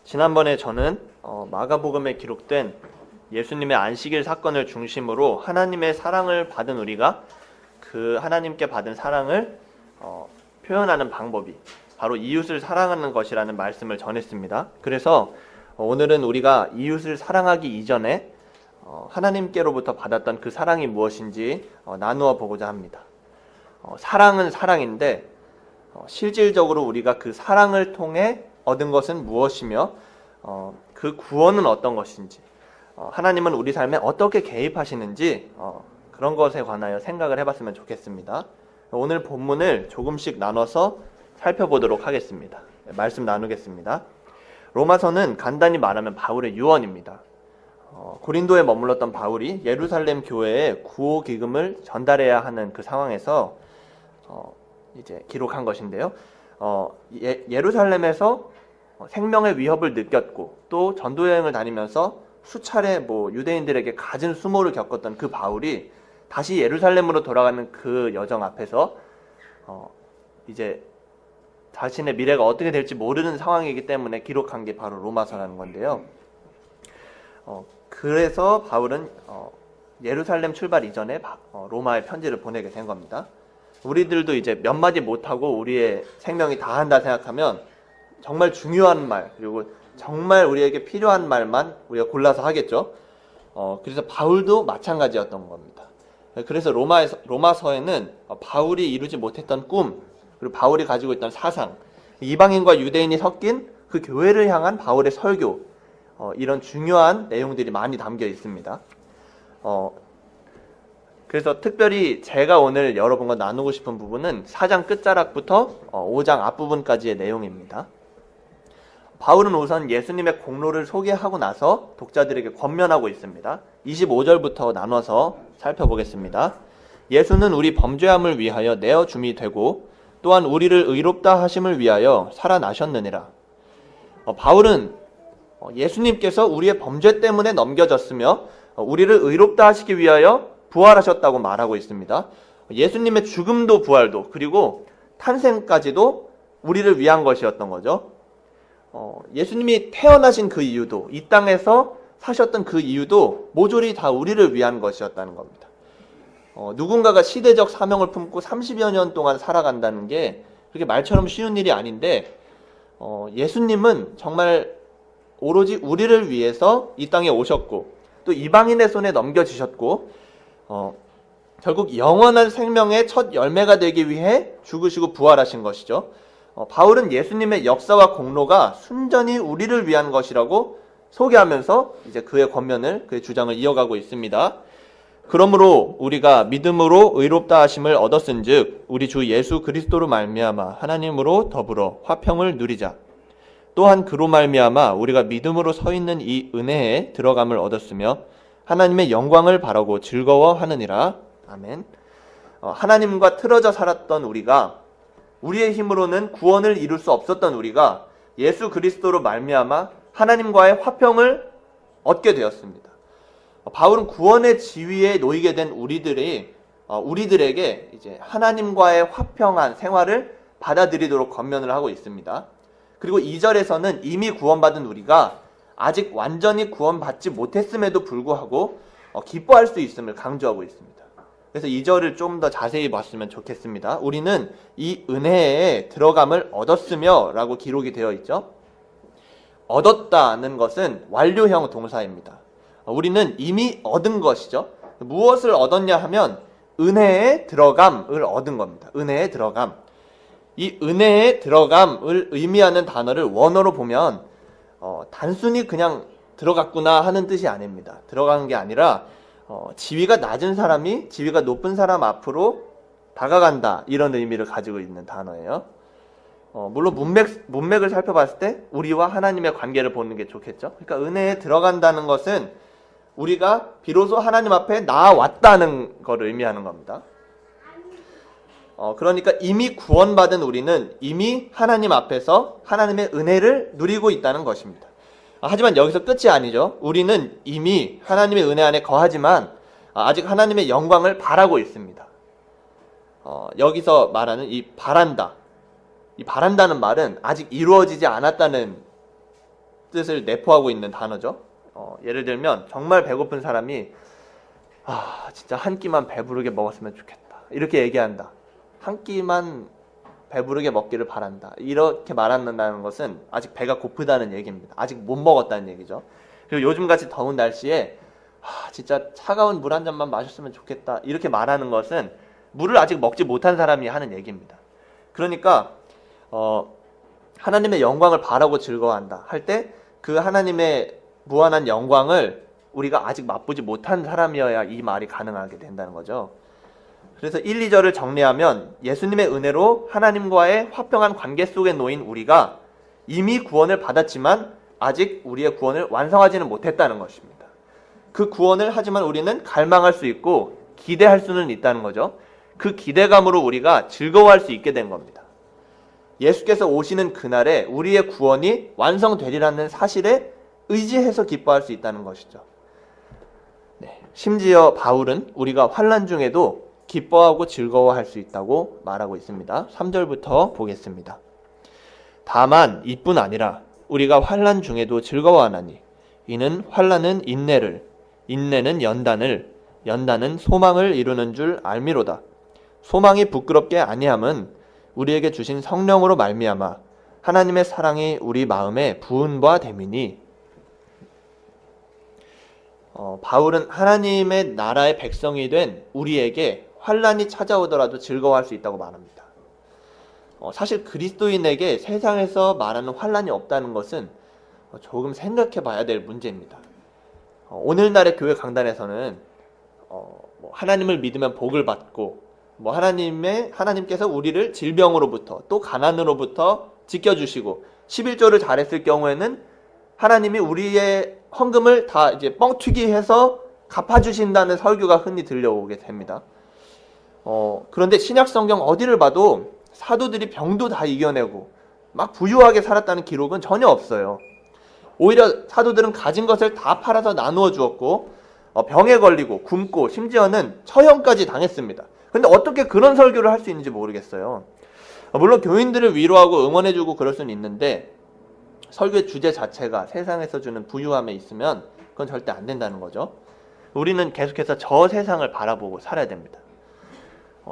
지난번에 저는 마가복음에 기록된 예수님의 안식일 사건을 중심으로 하나님의 사랑을 받은 우리가 그 하나님께 받은 사랑을 표현하는 방법이 바로 이웃을 사랑하는 것이라는 말씀을 전했습니다. 그래서 오늘은 우리가 이웃을 사랑하기 이전에 하나님께로부터 받았던 그 사랑이 무엇인지 나누어 보고자 합니다. 사랑은 사랑인데 실질적으로 우리가 그 사랑을 통해 얻은 것은 무엇이며 그 구원은 어떤 것인지, 하나님은 우리 삶에 어떻게 개입하시는지 그런 것에 관하여 생각을 해봤으면 좋겠습니다. 오늘 본문을 조금씩 나눠서 살펴보도록 하겠습니다. 말씀 나누겠습니다. 로마서는 간단히 말하면 바울의 유언입니다. 고린도에 머물렀던 바울이 예루살렘 교회에 구호 기금을 전달해야 하는 그 상황에서 이제 기록한 것인데요. 예루살렘에서 생명의 위협을 느꼈고 또 전도여행을 다니면서 수차례 유대인들에게 갖은 수모를 겪었던 그 바울이 다시 예루살렘으로 돌아가는 그 여정 앞에서 이제 자신의 미래가 어떻게 될지 모르는 상황이기 때문에 기록한 게 바로 로마서라는 건데요. 그래서 바울은 예루살렘 출발 이전에 로마에 편지를 보내게 된 겁니다. 우리들도 이제 몇 마디 못하고 우리의 생명이 다 한다 생각하면 정말 중요한 말, 그리고 정말 우리에게 필요한 말만 우리가 골라서 하겠죠. 그래서 바울도 마찬가지였던 겁니다. 그래서 로마서에는 바울이 이루지 못했던 꿈, 그리고 바울이 가지고 있던 사상, 이방인과 유대인이 섞인 그 교회를 향한 바울의 설교, 이런 중요한 내용들이 많이 담겨 있습니다. 그래서 특별히 제가 오늘 여러분과 나누고 싶은 부분은 4장 끝자락부터 5장 앞부분까지의 내용입니다. 바울은 우선 예수님의 공로를 소개하고 나서 독자들에게 권면하고 있습니다. 25절부터 나눠서 살펴보겠습니다. 예수는 우리 범죄함을 위하여 내어줌이 되고 또한 우리를 의롭다 하심을 위하여 살아나셨느니라. 바울은 예수님께서 우리의 범죄 때문에 넘겨졌으며 우리를 의롭다 하시기 위하여 부활하셨다고 말하고 있습니다. 예수님의 죽음도 부활도 그리고 탄생까지도 우리를 위한 것이었던 거죠. 예수님이 태어나신 그 이유도, 이 땅에서 사셨던 그 이유도 모조리 다 우리를 위한 것이었다는 겁니다. 누군가가 시대적 사명을 품고 30여 년 동안 살아간다는 게 그렇게 말처럼 쉬운 일이 아닌데 예수님은 정말 오로지 우리를 위해서 이 땅에 오셨고 또 이방인의 손에 넘겨지셨고 결국 영원한 생명의 첫 열매가 되기 위해 죽으시고 부활하신 것이죠. 바울은 예수님의 역사와 공로가 순전히 우리를 위한 것이라고 소개하면서 이제 그의 권면을, 그의 주장을 이어가고 있습니다. 그러므로 우리가 믿음으로 의롭다 하심을 얻었은즉 우리 주 예수 그리스도로 말미암아 하나님으로 더불어 화평을 누리자. 또한 그로 말미암아 우리가 믿음으로 서 있는 이 은혜에 들어감을 얻었으며 하나님의 영광을 바라고 즐거워하느니라. 아멘. 하나님과 틀어져 살았던 우리가, 우리의 힘으로는 구원을 이룰 수 없었던 우리가 예수 그리스도로 말미암아 하나님과의 화평을 얻게 되었습니다. 바울은 구원의 지위에 놓이게 된 우리들에게 이제 하나님과의 화평한 생활을 받아들이도록 권면을 하고 있습니다. 그리고 2절에서는 이미 구원받은 우리가 아직 완전히 구원받지 못했음에도 불구하고 기뻐할 수 있음을 강조하고 있습니다. 그래서 2절을 좀 더 자세히 봤으면 좋겠습니다. 우리는 이 은혜에 들어감을 얻었으며 라고 기록이 되어 있죠. 얻었다는 것은 완료형 동사입니다. 우리는 이미 얻은 것이죠. 무엇을 얻었냐 하면 은혜에 들어감을 얻은 겁니다. 은혜에 들어감. 이 은혜에 들어감을 의미하는 단어를 원어로 보면 단순히 그냥 들어갔구나 하는 뜻이 아닙니다. 들어가는 게 아니라 지위가 낮은 사람이 지위가 높은 사람 앞으로 다가간다, 이런 의미를 가지고 있는 단어예요. 물론 문맥을 살펴봤을 때 우리와 하나님의 관계를 보는 게 좋겠죠. 그러니까 은혜에 들어간다는 것은 우리가 비로소 하나님 앞에 나아왔다는 것을 의미하는 겁니다. 그러니까 이미 구원받은 우리는 이미 하나님 앞에서 하나님의 은혜를 누리고 있다는 것입니다. 하지만 여기서 끝이 아니죠. 우리는 이미 하나님의 은혜 안에 거하지만 아직 하나님의 영광을 바라고 있습니다. 여기서 말하는 이 바란다, 이 바란다는 말은 아직 이루어지지 않았다는 뜻을 내포하고 있는 단어죠. 예를 들면 정말 배고픈 사람이 진짜 한 끼만 배부르게 먹었으면 좋겠다, 이렇게 얘기한다. 한 끼만 배부르게 먹기를 바란다, 이렇게 말한다는 것은 아직 배가 고프다는 얘기입니다. 아직 못 먹었다는 얘기죠. 그리고 요즘같이 더운 날씨에 진짜 차가운 물 한 잔만 마셨으면 좋겠다, 이렇게 말하는 것은 물을 아직 먹지 못한 사람이 하는 얘기입니다. 그러니까 하나님의 영광을 바라고 즐거워한다 할 때 그 하나님의 무한한 영광을 우리가 아직 맛보지 못한 사람이어야 이 말이 가능하게 된다는 거죠. 그래서 1, 2절을 정리하면 예수님의 은혜로 하나님과의 화평한 관계 속에 놓인 우리가 이미 구원을 받았지만 아직 우리의 구원을 완성하지는 못했다는 것입니다. 그 구원을 하지만 우리는 갈망할 수 있고 기대할 수는 있다는 거죠. 그 기대감으로 우리가 즐거워할 수 있게 된 겁니다. 예수께서 오시는 그날에 우리의 구원이 완성되리라는 사실에 의지해서 기뻐할 수 있다는 것이죠. 심지어 바울은 우리가 환난 중에도 기뻐하고 즐거워할 수 있다고 말하고 있습니다. 3절부터 보겠습니다. 다만 이뿐 아니라 우리가 환난 중에도 즐거워하나니 이는 환난은 인내를, 인내는 연단을, 연단은 소망을 이루는 줄 알미로다. 소망이 부끄럽게 아니함은 우리에게 주신 성령으로 말미암아 하나님의 사랑이 우리 마음에 부은 바 됨이니. 바울은 하나님의 나라의 백성이 된 우리에게 환난이 찾아오더라도 즐거워할 수 있다고 말합니다. 사실 그리스도인에게 세상에서 말하는 환난이 없다는 것은 조금 생각해 봐야 될 문제입니다. 오늘날의 교회 강단에서는 하나님을 믿으면 복을 받고 하나님께서 우리를 질병으로부터 또 가난으로부터 지켜주시고 11조를 잘했을 경우에는 하나님이 우리의 헌금을 다 이제 뻥튀기 해서 갚아주신다는 설교가 흔히 들려오게 됩니다. 그런데 신약 성경 어디를 봐도 사도들이 병도 다 이겨내고 막 부유하게 살았다는 기록은 전혀 없어요. 오히려 사도들은 가진 것을 다 팔아서 나누어 주었고 병에 걸리고 굶고 심지어는 처형까지 당했습니다. 근데 어떻게 그런 설교를 할 수 있는지 모르겠어요. 물론 교인들을 위로하고 응원해주고 그럴 수는 있는데 설교의 주제 자체가 세상에서 주는 부유함에 있으면 그건 절대 안 된다는 거죠. 우리는 계속해서 저 세상을 바라보고 살아야 됩니다.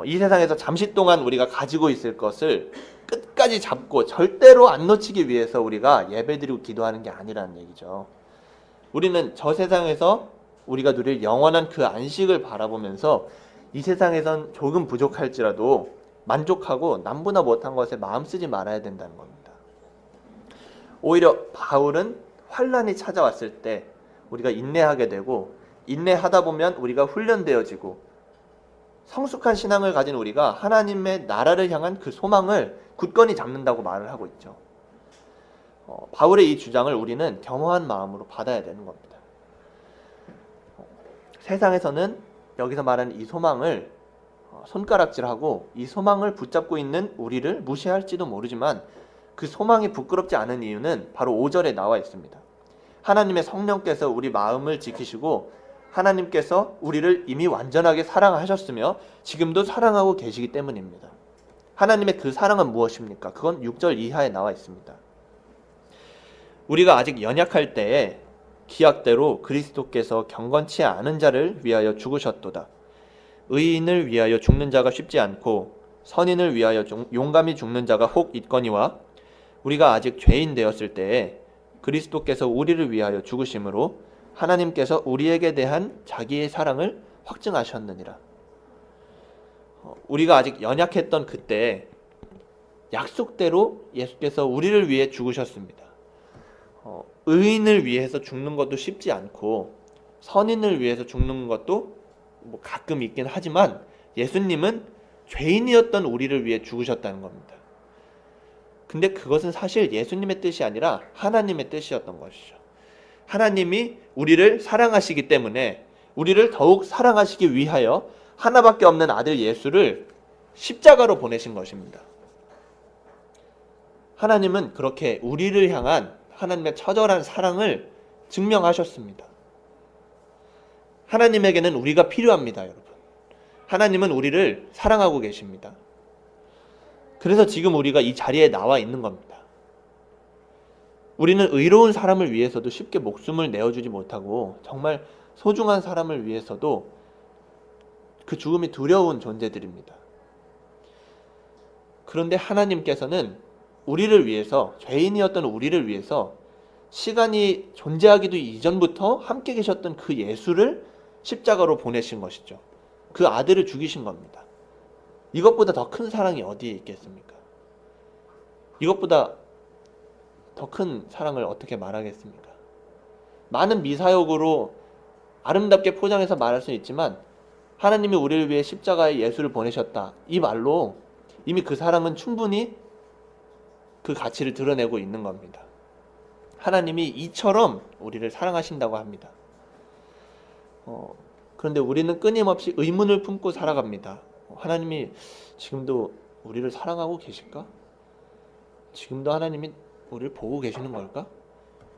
이 세상에서 잠시 동안 우리가 가지고 있을 것을 끝까지 잡고 절대로 안 놓치기 위해서 우리가 예배드리고 기도하는 게 아니라는 얘기죠. 우리는 저 세상에서 우리가 누릴 영원한 그 안식을 바라보면서 이 세상에선 조금 부족할지라도 만족하고 남보다 못한 것에 마음 쓰지 말아야 된다는 겁니다. 오히려 바울은 환난이 찾아왔을 때 우리가 인내하게 되고 인내하다 보면 우리가 훈련되어지고 성숙한 신앙을 가진 우리가 하나님의 나라를 향한 그 소망을 굳건히 잡는다고 말을 하고 있죠. 바울의 이 주장을 우리는 겸허한 마음으로 받아야 되는 겁니다. 세상에서는 여기서 말하는 이 소망을 손가락질하고 이 소망을 붙잡고 있는 우리를 무시할지도 모르지만 그 소망이 부끄럽지 않은 이유는 바로 5절에 나와 있습니다. 하나님의 성령께서 우리 마음을 지키시고 하나님께서 우리를 이미 완전하게 사랑하셨으며 지금도 사랑하고 계시기 때문입니다. 하나님의 그 사랑은 무엇입니까? 그건 6절 이하에 나와 있습니다. 우리가 아직 연약할 때에 기약대로 그리스도께서 경건치 않은 자를 위하여 죽으셨도다. 의인을 위하여 죽는 자가 쉽지 않고 선인을 위하여 용감히 죽는 자가 혹 있거니와 우리가 아직 죄인 되었을 때에 그리스도께서 우리를 위하여 죽으심으로 하나님께서 우리에게 대한 자기의 사랑을 확증하셨느니라. 우리가 아직 연약했던 그때 약속대로 예수께서 우리를 위해 죽으셨습니다. 의인을 위해서 죽는 것도 쉽지 않고 선인을 위해서 죽는 것도 가끔 있긴 하지만 예수님은 죄인이었던 우리를 위해 죽으셨다는 겁니다. 근데 그것은 사실 예수님의 뜻이 아니라 하나님의 뜻이었던 것이죠. 하나님이 우리를 사랑하시기 때문에 우리를 더욱 사랑하시기 위하여 하나밖에 없는 아들 예수를 십자가로 보내신 것입니다. 하나님은 그렇게 우리를 향한 하나님의 처절한 사랑을 증명하셨습니다. 하나님에게는 우리가 필요합니다, 여러분. 하나님은 우리를 사랑하고 계십니다. 그래서 지금 우리가 이 자리에 나와 있는 겁니다. 우리는 의로운 사람을 위해서도 쉽게 목숨을 내어주지 못하고 정말 소중한 사람을 위해서도 그 죽음이 두려운 존재들입니다. 그런데 하나님께서는 우리를 위해서, 죄인이었던 우리를 위해서 시간이 존재하기도 이전부터 함께 계셨던 그 예수를 십자가로 보내신 것이죠. 그 아들을 죽이신 겁니다. 이것보다 더 큰 사랑이 어디에 있겠습니까? 이것보다 더 큰 사랑을 어떻게 말하겠습니까? 많은 미사역으로 아름답게 포장해서 말할 수 있지만 하나님이 우리를 위해 십자가에 예수를 보내셨다. 이 말로 이미 그 사랑은 충분히 그 가치를 드러내고 있는 겁니다. 하나님이 이처럼 우리를 사랑하신다고 합니다. 그런데 우리는 끊임없이 의문을 품고 살아갑니다. 하나님이 지금도 우리를 사랑하고 계실까? 지금도 하나님이 우리를 보고 계시는 걸까?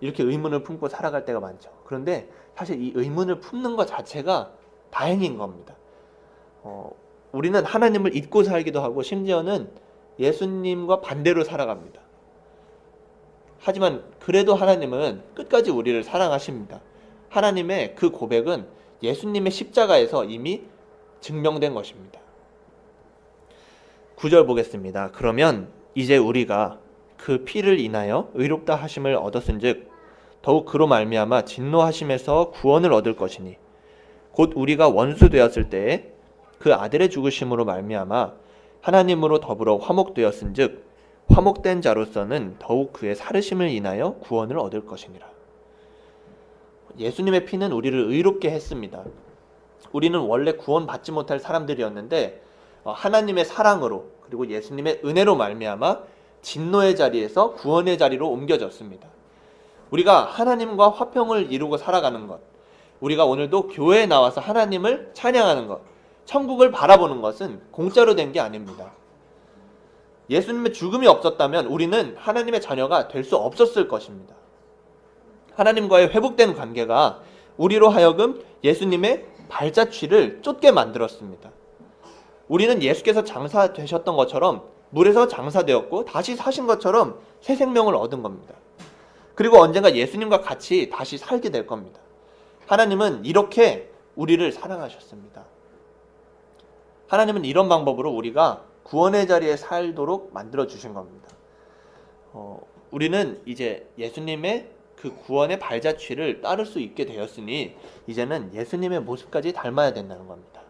이렇게 의문을 품고 살아갈 때가 많죠. 그런데 사실 이 의문을 품는 것 자체가 다행인 겁니다. 우리는 하나님을 잊고 살기도 하고 심지어는 예수님과 반대로 살아갑니다. 하지만 그래도 하나님은 끝까지 우리를 사랑하십니다. 하나님의 그 고백은 예수님의 십자가에서 이미 증명된 것입니다. 9절 보겠습니다. 그러면 이제 우리가 그 피를 인하여 의롭다 하심을 얻었은즉 더욱 그로 말미암아 진노하심에서 구원을 얻을 것이니 곧 우리가 원수 되었을 때에 그 아들의 죽으심으로 말미암아 하나님으로 더불어 화목되었은즉 화목된 자로서는 더욱 그의 살으심을 인하여 구원을 얻을 것이니라. 예수님의 피는 우리를 의롭게 했습니다. 우리는 원래 구원받지 못할 사람들이었는데 하나님의 사랑으로 그리고 예수님의 은혜로 말미암아 진노의 자리에서 구원의 자리로 옮겨졌습니다. 우리가 하나님과 화평을 이루고 살아가는 것, 우리가 오늘도 교회에 나와서 하나님을 찬양하는 것, 천국을 바라보는 것은 공짜로 된 게 아닙니다. 예수님의 죽음이 없었다면 우리는 하나님의 자녀가 될 수 없었을 것입니다. 하나님과의 회복된 관계가 우리로 하여금 예수님의 발자취를 쫓게 만들었습니다. 우리는 예수께서 장사되셨던 것처럼 물에서 장사되었고 다시 사신 것처럼 새 생명을 얻은 겁니다. 그리고 언젠가 예수님과 같이 다시 살게 될 겁니다. 하나님은 이렇게 우리를 사랑하셨습니다. 하나님은 이런 방법으로 우리가 구원의 자리에 살도록 만들어 주신 겁니다. 우리는 이제 예수님의 그 구원의 발자취를 따를 수 있게 되었으니 이제는 예수님의 모습까지 닮아야 된다는 겁니다.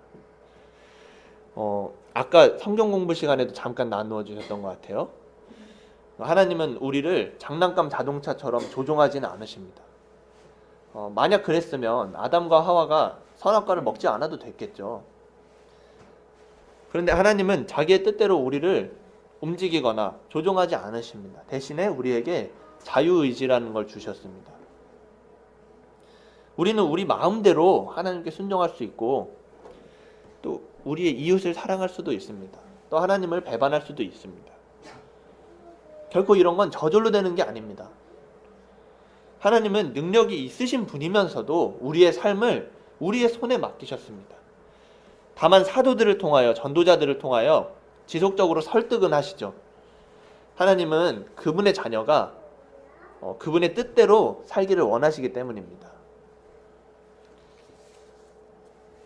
아까 성경 공부 시간에도 잠깐 나누어 주셨던 것 같아요. 하나님은 우리를 장난감 자동차처럼 조종하지는 않으십니다. 만약 그랬으면 아담과 하와가 선악과를 먹지 않아도 됐겠죠. 그런데 하나님은 자기의 뜻대로 우리를 움직이거나 조종하지 않으십니다. 대신에 우리에게 자유의지라는 걸 주셨습니다. 우리는 우리 마음대로 하나님께 순종할 수 있고 또 우리의 이웃을 사랑할 수도 있습니다. 또 하나님을 배반할 수도 있습니다. 결코 이런 건 저절로 되는 게 아닙니다. 하나님은 능력이 있으신 분이면서도 우리의 삶을 우리의 손에 맡기셨습니다. 다만 사도들을 통하여 전도자들을 통하여 지속적으로 설득은 하시죠. 하나님은 그분의 자녀가 그분의 뜻대로 살기를 원하시기 때문입니다.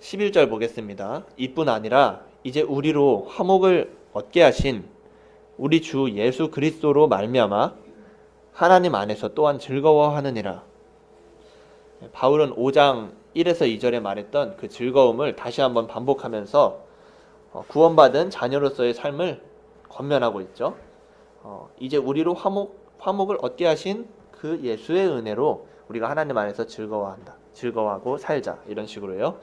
11절 보겠습니다. 이뿐 아니라 이제 우리로 화목을 얻게 하신 우리 주 예수 그리스도로 말미암아 하나님 안에서 또한 즐거워하느니라. 바울은 5장 1에서 2절에 말했던 그 즐거움을 다시 한번 반복하면서 구원받은 자녀로서의 삶을 권면하고 있죠. 이제 우리로 화목을 얻게 하신 그 예수의 은혜로 우리가 하나님 안에서 즐거워하고 살자, 이런 식으로요.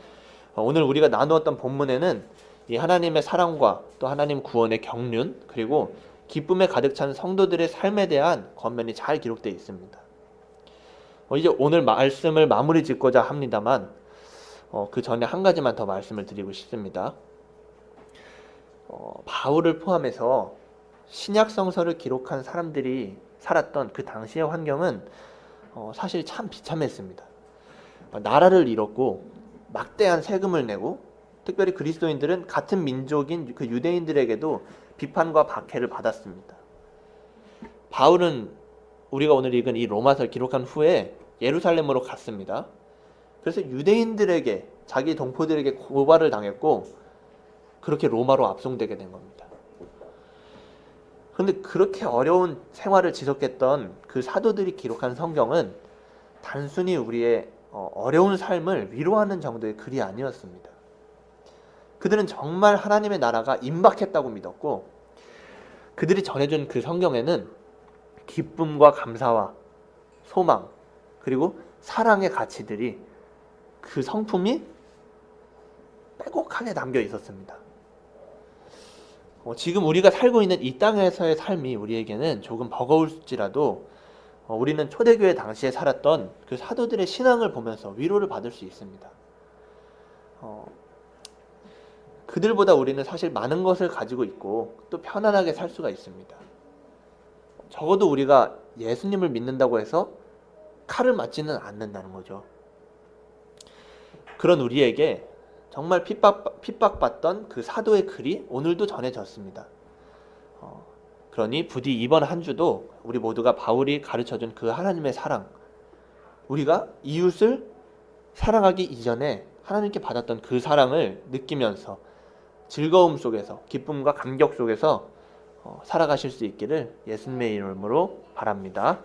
오늘 우리가 나누었던 본문에는 이 하나님의 사랑과 또 하나님 구원의 경륜, 그리고 기쁨에 가득 찬 성도들의 삶에 대한 권면이 잘 기록되어 있습니다. 이제 오늘 말씀을 마무리 짓고자 합니다만 그 전에 한 가지만 더 말씀을 드리고 싶습니다. 바울을 포함해서 신약 성서를 기록한 사람들이 살았던 그 당시의 환경은 사실 참 비참했습니다. 나라를 잃었고 막대한 세금을 내고, 특별히 그리스도인들은 같은 민족인 그 유대인들에게도 비판과 박해를 받았습니다. 바울은 우리가 오늘 읽은 이 로마서를 기록한 후에 예루살렘으로 갔습니다. 그래서 유대인들에게, 자기 동포들에게 고발을 당했고 그렇게 로마로 압송되게 된 겁니다. 그런데 그렇게 어려운 생활을 지속했던 그 사도들이 기록한 성경은 단순히 우리의 어려운 삶을 위로하는 정도의 글이 아니었습니다. 그들은 정말 하나님의 나라가 임박했다고 믿었고, 그들이 전해준 그 성경에는 기쁨과 감사와 소망, 그리고 사랑의 가치들이, 그 성품이 빼곡하게 담겨 있었습니다. 지금 우리가 살고 있는 이 땅에서의 삶이 우리에게는 조금 버거울지라도 우리는 초대교회 당시에 살았던 그 사도들의 신앙을 보면서 위로를 받을 수 있습니다. 그들보다 우리는 사실 많은 것을 가지고 있고 또 편안하게 살 수가 있습니다. 적어도 우리가 예수님을 믿는다고 해서 칼을 맞지는 않는다는 거죠. 그런 우리에게 정말 핍박받던 그 사도의 글이 오늘도 전해졌습니다. 그러니 부디 이번 한 주도 우리 모두가 바울이 가르쳐준 그 하나님의 사랑, 우리가 이웃을 사랑하기 이전에 하나님께 받았던 그 사랑을 느끼면서 즐거움 속에서, 기쁨과 감격 속에서 살아가실 수 있기를 예수님의 이름으로 바랍니다.